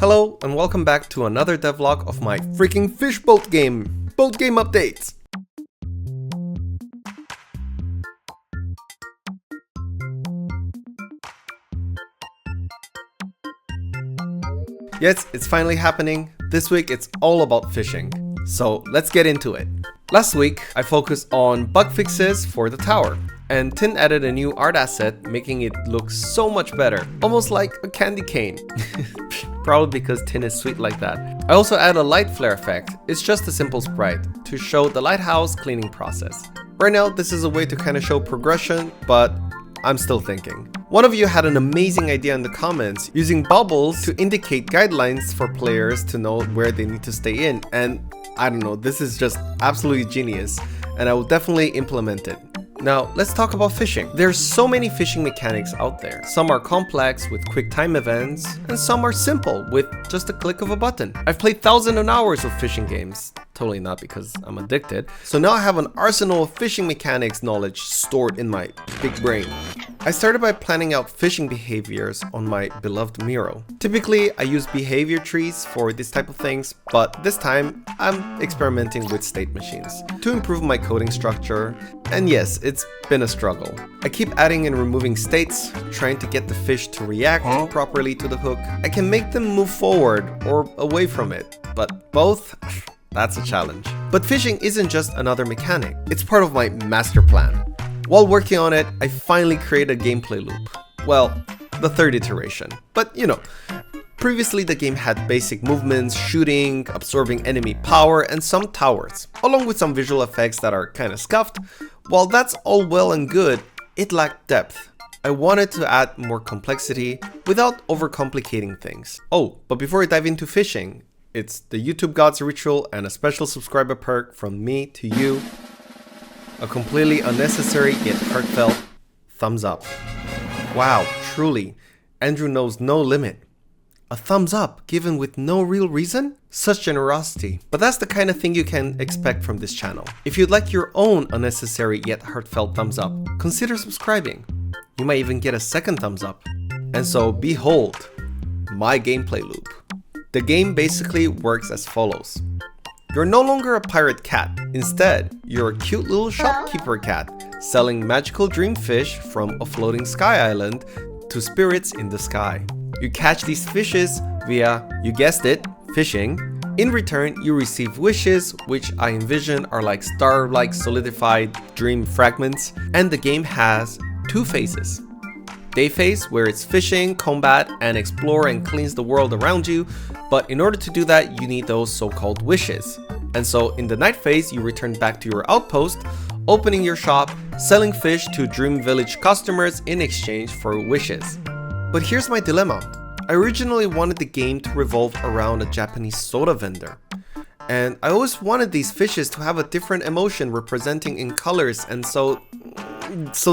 Hello and welcome back to another devlog of my freaking fish boat game updates. Yes, it's finally happening. This week it's all about fishing. So let's get into it. Last week I focused on bug fixes for the tower, and Tin added a new art asset making it look so much better, almost like a candy cane. Probably because Tin is sweet like that. I also added a light flare effect. It's just a simple sprite to show the lighthouse cleaning process. Right now this is a way to kind of show progression, but I'm still thinking. One of you had an amazing idea in the comments using bubbles to indicate guidelines for players to know where they need to stay in, and I don't know, this is just absolutely genius and I will definitely implement it. Now let's talk about fishing. There's so many fishing mechanics out there. Some are complex with quick time events, and some are simple with just a click of a button. I've played thousands of hours of fishing games. Totally not because I'm addicted. So now I have an arsenal of fishing mechanics knowledge stored in my big brain. I started by planning out fishing behaviors on my beloved Miro. Typically, I use behavior trees for this type of things, but this time I'm experimenting with state machines to improve my coding structure. And yes, it's been a struggle. I keep adding and removing states, trying to get the fish to react properly to the hook. I can make them move forward or away from it, but both? That's a challenge. But fishing isn't just another mechanic, it's part of my master plan. While working on it, I finally created a gameplay loop. Well, the third iteration. But you know, previously the game had basic movements, shooting, absorbing enemy power, and some towers, along with some visual effects that are kinda scuffed. While that's all well and good, it lacked depth. I wanted to add more complexity without overcomplicating things. Oh, but before I dive into fishing, it's the YouTube Gods ritual and a special subscriber perk from me to you. A completely unnecessary yet heartfelt thumbs up. Wow, truly, Andrew knows no limit. A thumbs up given with no real reason? Such generosity. But that's the kind of thing you can expect from this channel. If you'd like your own unnecessary yet heartfelt thumbs up, consider subscribing. You might even get a second thumbs up. And so behold, my gameplay loop. The game basically works as follows. You're no longer a pirate cat. Instead, you're a cute little shopkeeper cat selling magical dream fish from a floating sky island to spirits in the sky. You catch these fishes via, you guessed it, fishing. In return, you receive wishes, which I envision are like star-like solidified dream fragments. And the game has two phases. Day phase, where it's fishing, combat, and explore and cleans the world around you, but in order to do that, you need those so-called wishes. And so in the night phase, you return back to your outpost, opening your shop, selling fish to Dream Village customers in exchange for wishes. But here's my dilemma. I originally wanted the game to revolve around a Japanese soda vendor. And I always wanted these fishes to have a different emotion representing in colors, and so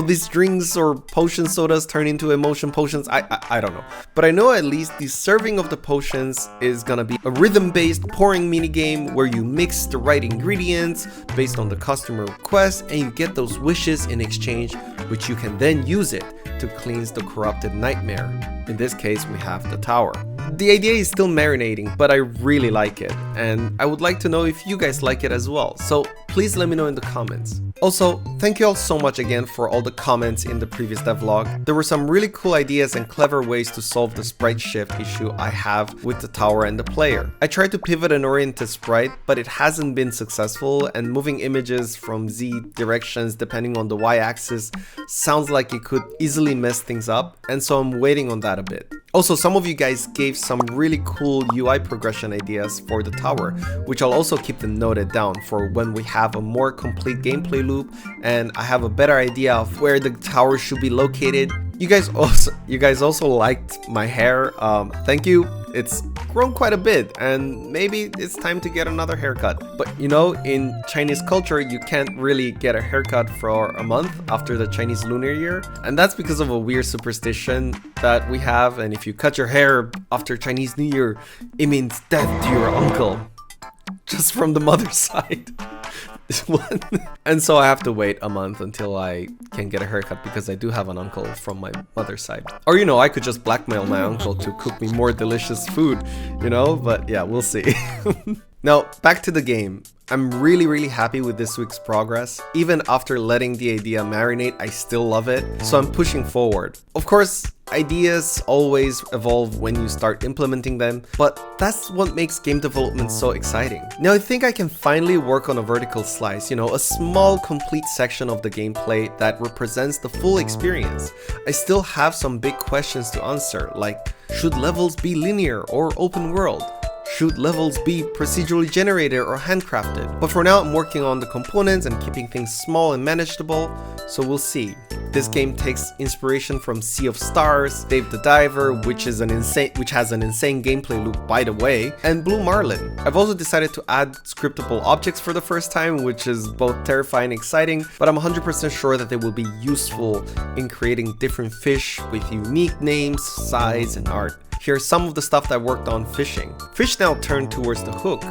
these drinks or potion sodas turn into emotion potions. I don't know. But I know at least the serving of the potions is gonna be a rhythm-based pouring minigame where you mix the right ingredients based on the customer request and you get those wishes in exchange, which you can then use it to cleanse the corrupted nightmare. In this case, we have the tower. The idea is still marinating, but I really like it, and I would like to know if you guys like it as well, so please let me know in the comments. Also, thank you all so much again for all the comments in the previous devlog. There were some really cool ideas and clever ways to solve the sprite shift issue I have with the tower and the player. I tried to pivot and orient the sprite, but it hasn't been successful, and moving images from Z directions depending on the Y-axis sounds like it could easily mess things up, and so I'm waiting on that a bit. Also, some of you guys gave some really cool UI progression ideas for the tower, which I'll also keep them noted down for when we have a more complete gameplay loop and I have a better idea of where the tower should be located. You guys also liked my hair. Thank you. It's grown quite a bit and maybe it's time to get another haircut. But you know, in Chinese culture, you can't really get a haircut for a month after the Chinese Lunar Year. And that's because of a weird superstition that we have. And if you cut your hair after Chinese New Year, it means death to your uncle. Just from the mother's side. What? And so I have to wait a month until I can get a haircut because I do have an uncle from my mother's side. Or, you know, I could just blackmail my uncle to cook me more delicious food, you know? But yeah, we'll see. Now, back to the game. I'm really happy with this week's progress. Even after letting the idea marinate, I still love it. So I'm pushing forward. Of course, ideas always evolve when you start implementing them, but that's what makes game development so exciting. Now I think I can finally work on a vertical slice, you know, a small complete section of the gameplay that represents the full experience. I still have some big questions to answer, like should levels be linear or open world? Should levels be procedurally generated or handcrafted? But for now, I'm working on the components and keeping things small and manageable, so we'll see. This game takes inspiration from Sea of Stars, Dave the Diver, which has an insane gameplay loop by the way, and Blue Marlin. I've also decided to add scriptable objects for the first time, which is both terrifying and exciting, but I'm 100% sure that they will be useful in creating different fish with unique names, size, and art. Here's some of the stuff that I worked on fishing. Fish now turn towards the hook.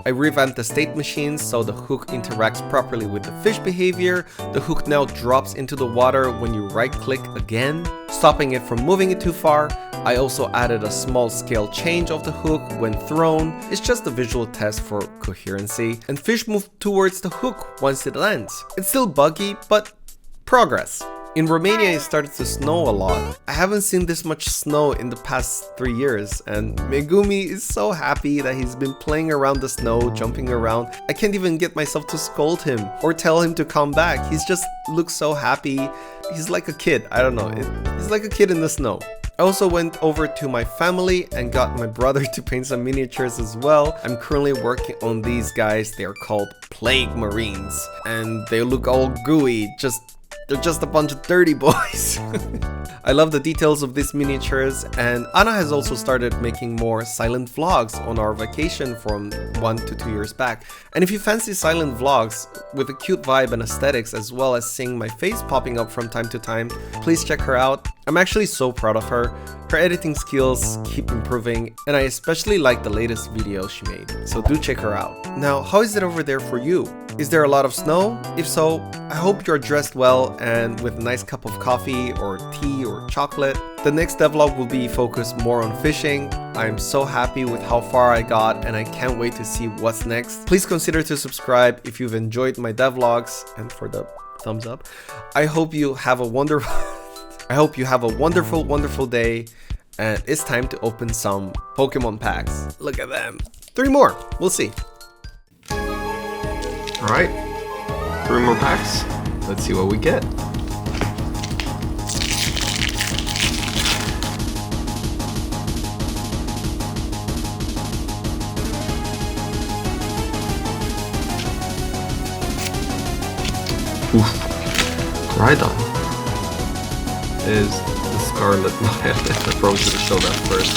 I revamped the state machines so the hook interacts properly with the fish behavior. The hook now drops into the water when you right click again, stopping it from moving it too far. I also added a small scale change of the hook when thrown. It's just a visual test for coherency. And fish move towards the hook once it lands. It's still buggy, but progress. In Romania, it started to snow a lot. I haven't seen this much snow in the past 3 years, and Megumi is so happy that he's been playing around the snow, jumping around. I can't even get myself to scold him or tell him to come back. He's just looks so happy. He's like a kid. I don't know. He's like a kid in the snow. I also went over to my family and got my brother to paint some miniatures as well. I'm currently working on these guys. They are called Plague Marines, and they look all gooey. They're just a bunch of dirty boys. I love the details of these miniatures, and Anna has also started making more silent vlogs on our vacation from 1 to 2 years back. And if you fancy silent vlogs with a cute vibe and aesthetics, as well as seeing my face popping up from time to time, please check her out. I'm actually so proud of her. Her editing skills keep improving, and I especially like the latest video she made, so do check her out. Now, how is it over there for you? Is there a lot of snow? If so, I hope you're dressed well and with a nice cup of coffee or tea or chocolate. The next devlog will be focused more on fishing. I'm so happy with how far I got, and I can't wait to see what's next. Please consider to subscribe if you've enjoyed my devlogs, and for the thumbs up. I hope you have a wonderful day, and it's time to open some Pokemon packs. Look at them. 3 more. We'll see. Alright. 3 more packs. Let's see what we get. Oof. Rhydon is the Scarlet Violet. I probably should have shown that first.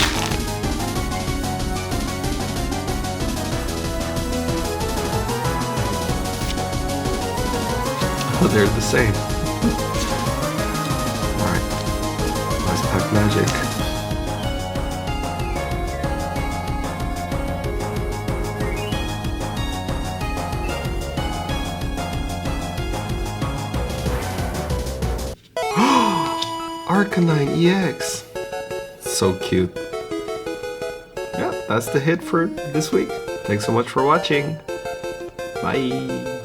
Oh, they're the same. Alright. Nice pack magic. Arcanine EX. So cute. Yeah, that's the hit for this week. Thanks so much for watching. Bye.